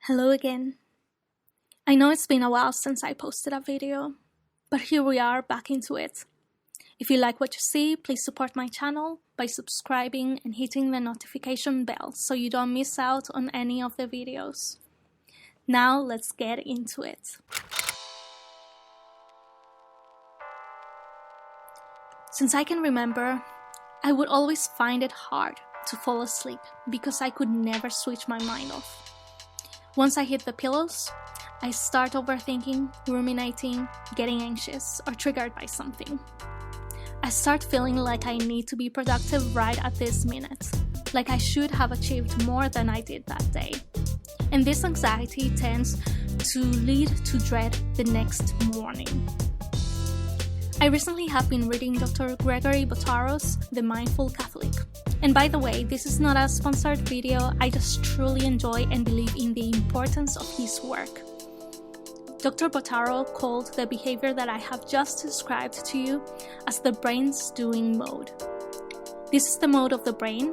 Hello again. I know it's been a while since I posted a video, but here we are back into it. If you like what you see, please support my channel by subscribing and hitting the notification bell so you don't miss out on any of the videos. Now let's get into it. Since I can remember, I would always find it hard to fall asleep because I could never switch my mind off. Once I hit the pillows, I start overthinking, ruminating, getting anxious, or triggered by something. I start feeling like I need to be productive right at this minute, like I should have achieved more than I did that day. And this anxiety tends to lead to dread the next morning. I recently have been reading Dr. Gregory Botaro's The Mindful Catholic. And by the way, this is not a sponsored video, I just truly enjoy and believe in the importance of his work. Dr. Botaro called the behavior that I have just described to you as the brain's doing mode. This is the mode of the brain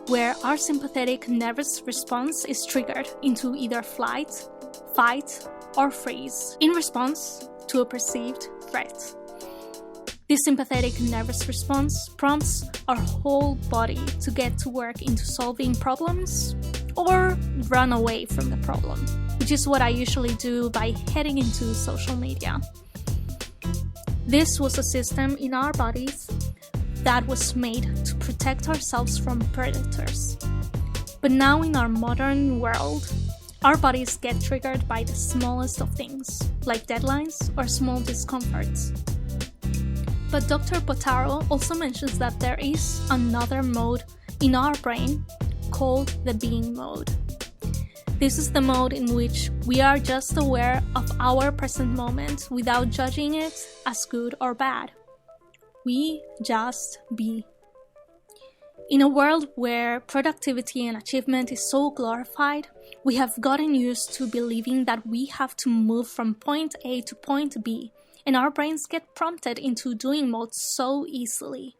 where our sympathetic nervous response is triggered into either flight, fight, or freeze in response to a perceived threat. This sympathetic nervous response prompts our whole body to get to work into solving problems or run away from the problem, which is what I usually do by heading into social media. This was a system in our bodies that was made to protect ourselves from predators. But now in our modern world, our bodies get triggered by the smallest of things, like deadlines or small discomforts. But Dr. Botaro also mentions that there is another mode in our brain called the being mode. This is the mode in which we are just aware of our present moment without judging it as good or bad. We just be. In a world where productivity and achievement is so glorified, we have gotten used to believing that we have to move from point A to point B, and our brains get prompted into doing mode so easily.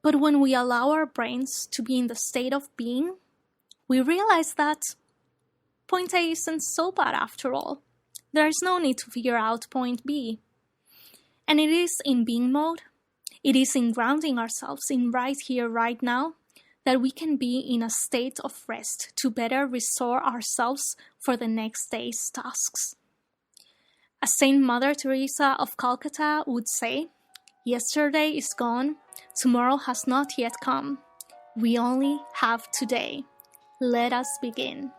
But when we allow our brains to be in the state of being, we realize that point A isn't so bad after all. There is no need to figure out point B. And it is in being mode, it is in grounding ourselves in right here, right now, that we can be in a state of rest to better restore ourselves for the next day's tasks. As Saint Mother Teresa of Calcutta would say, yesterday is gone, tomorrow has not yet come. We only have today. Let us begin.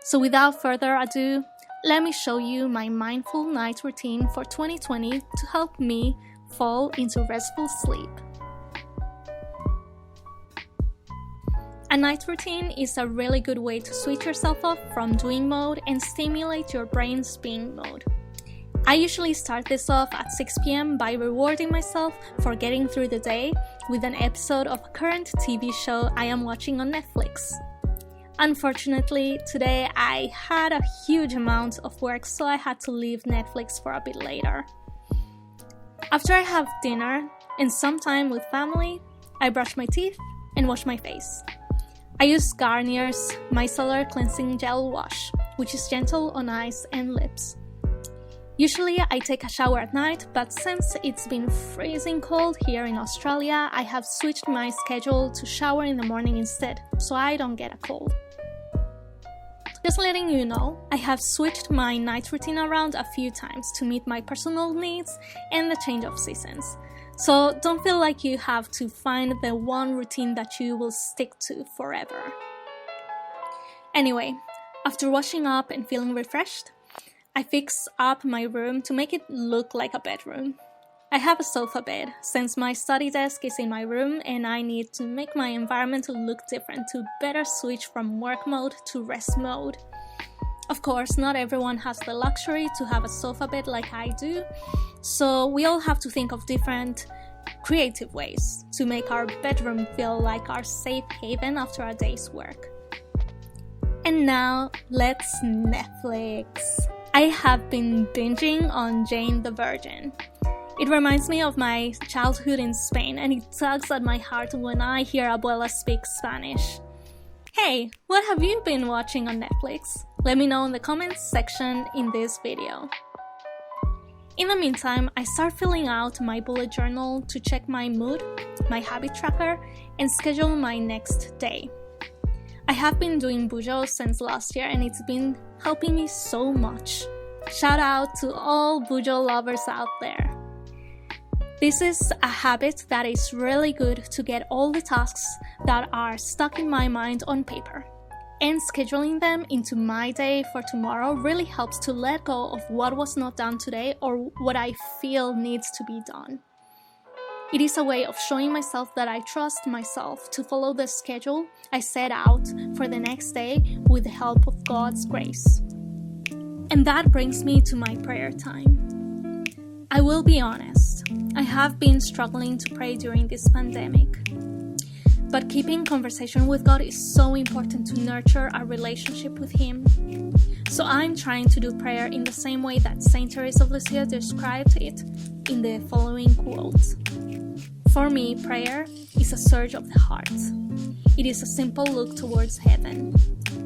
So without further ado, let me show you my mindful night routine for 2020 to help me fall into restful sleep. A night routine is a really good way to switch yourself off from doing mode and stimulate your brain's being mode. I usually start this off at 6 p.m. by rewarding myself for getting through the day with an episode of a current TV show I am watching on Netflix. Unfortunately, today I had a huge amount of work, so I had to leave Netflix for a bit later. After I have dinner and some time with family, I brush my teeth and wash my face. I use Garnier's Micellar Cleansing Gel Wash, which is gentle on eyes and lips. Usually I take a shower at night, but since it's been freezing cold here in Australia, I have switched my schedule to shower in the morning instead, so I don't get a cold. Just letting you know, I have switched my night routine around a few times to meet my personal needs and the change of seasons. So don't feel like you have to find the one routine that you will stick to forever. Anyway, after washing up and feeling refreshed, I fix up my room to make it look like a bedroom. I have a sofa bed, since my study desk is in my room and I need to make my environment look different to better switch from work mode to rest mode. Of course, not everyone has the luxury to have a sofa bed like I do, so we all have to think of different creative ways to make our bedroom feel like our safe haven after a day's work. And now, let's Netflix. I have been binging on Jane the Virgin. It reminds me of my childhood in Spain, and it tugs at my heart when I hear Abuela speak Spanish. Hey, what have you been watching on Netflix? Let me know in the comments section in this video. In the meantime, I start filling out my bullet journal to check my mood, my habit tracker, and schedule my next day. I have been doing Bujo since last year and it's been helping me so much. Shout out to all Bujo lovers out there. This is a habit that is really good to get all the tasks that are stuck in my mind on paper. And scheduling them into my day for tomorrow really helps to let go of what was not done today or what I feel needs to be done. It is a way of showing myself that I trust myself to follow the schedule I set out for the next day with the help of God's grace. And that brings me to my prayer time. I will be honest, I have been struggling to pray during this pandemic. But keeping conversation with God is so important to nurture our relationship with Him. So I'm trying to do prayer in the same way that Saint Teresa of Lisieux described it in the following quote. For me, prayer is a surge of the heart. It is a simple look towards heaven.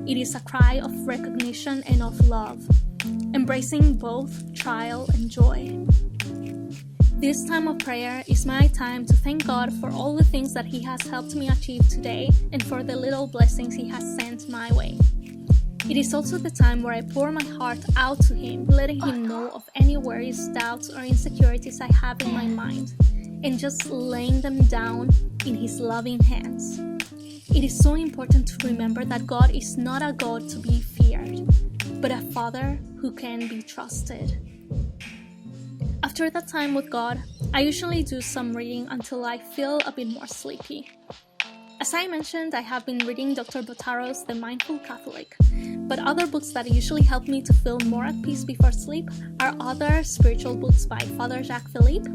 It is a cry of recognition and of love, embracing both trial and joy. This time of prayer is my time to thank God for all the things that He has helped me achieve today and for the little blessings He has sent my way. It is also the time where I pour my heart out to Him, letting Him know of any worries, doubts, or insecurities I have in my mind, and just laying them down in His loving hands. It is so important to remember that God is not a God to be feared, but a Father who can be trusted. After that time with God, I usually do some reading until I feel a bit more sleepy. As I mentioned, I have been reading Dr. Botaro's The Mindful Catholic, but other books that usually help me to feel more at peace before sleep are other spiritual books by Father Jacques Philippe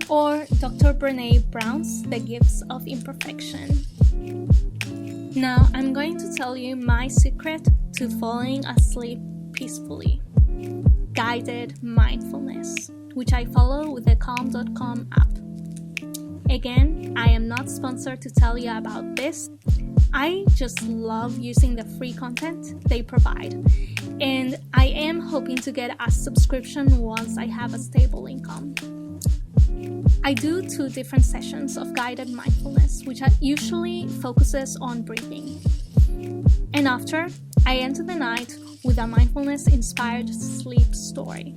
or Dr. Brené Brown's The Gifts of Imperfection. Now, I'm going to tell you my secret to falling asleep peacefully. Guided mindfulness, which I follow with the Calm.com app. Again, I am not sponsored to tell you about this. I just love using the free content they provide, and I am hoping to get a subscription once I have a stable income. I do 2 different sessions of guided mindfulness, which usually focuses on breathing. And after, I end the night with a mindfulness-inspired sleep story.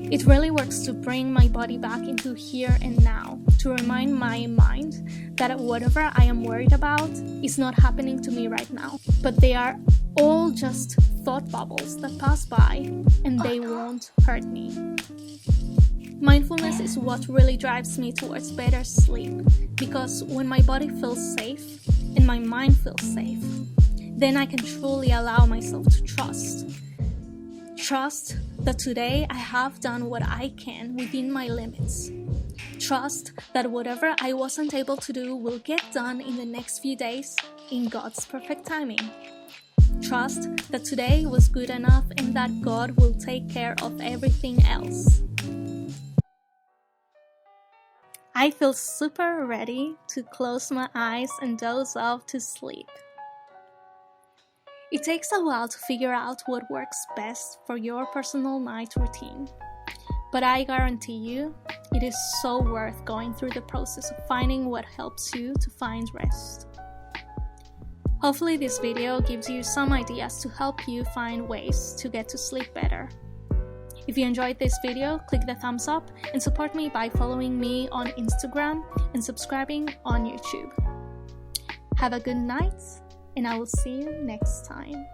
It really works to bring my body back into here and now, to remind my mind that whatever I am worried about is not happening to me right now, but they are all just thought bubbles that pass by and they won't hurt me. Mindfulness is what really drives me towards better sleep, because when my body feels safe and my mind feels safe, then I can truly allow myself to trust. Trust that today I have done what I can within my limits. Trust that whatever I wasn't able to do will get done in the next few days in God's perfect timing. Trust that today was good enough and that God will take care of everything else. I feel super ready to close my eyes and doze off to sleep. It takes a while to figure out what works best for your personal night routine, but I guarantee you, it is so worth going through the process of finding what helps you to find rest. Hopefully this video gives you some ideas to help you find ways to get to sleep better. If you enjoyed this video, click the thumbs up and support me by following me on Instagram and subscribing on YouTube. Have a good night, and I will see you next time.